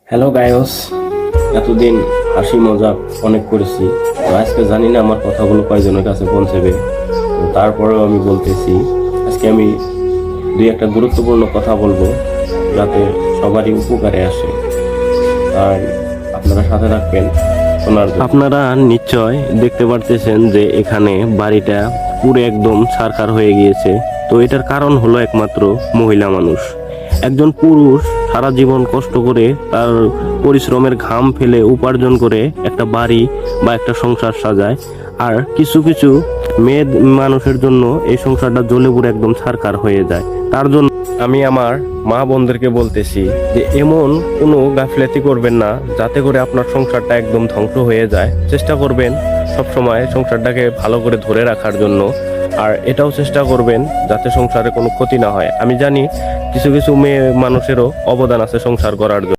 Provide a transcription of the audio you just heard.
Hello গায়স, এতদিন হাসি মজাক অনেক করেছি। তো আজকে জানি না আমার কথাগুলো কয়জনের কাছে পৌঁছবে। তো তারপরেও আমি বলতেছি, আজকে আমি দুই একটা গুরুত্বপূর্ণ কথা বলবো যাতে সবারই উপকারে আসে। আর আপনারা সাথে থাকবেন শোনার জন্য। আপনারা নিশ্চয় দেখতে পারতেছেন যে এখানে বাড়িটা পুরো একদম ছারখার হয়ে গিয়েছে। তো এটার কারণ হলো একমাত্র মহিলা মানুষ। একজন পুরুষ সারা জীবন কষ্ট করে তার পরিশ্রমের ঘাম ফেলে উপার্জন করে একটা বাড়ি বা একটা সংসার সাজায়, আর কিছু কিছু মেয়ে মানুষের জন্য এই সংসারটা জ্বলে পুড়ে একদম ছারখার হয়ে যায়। তার জন্য আমি আমার মা বোনদেরকে বলতেছি যে এমন কোনো গাফিলতি করবেন না যাতে করে আপনার সংসারটা একদম ধ্বংস হয়ে যায়। চেষ্টা করবেন সবসময় সংসারটাকে ভালো করে ধরে রাখার জন্য, আর এটাও চেষ্টা করবেন যাতে সংসারে কোনো ক্ষতি না হয়। আমি জানি কিছু কিছু মেয়ে মানুষেরও অবদান আছে সংসার করার জন্য।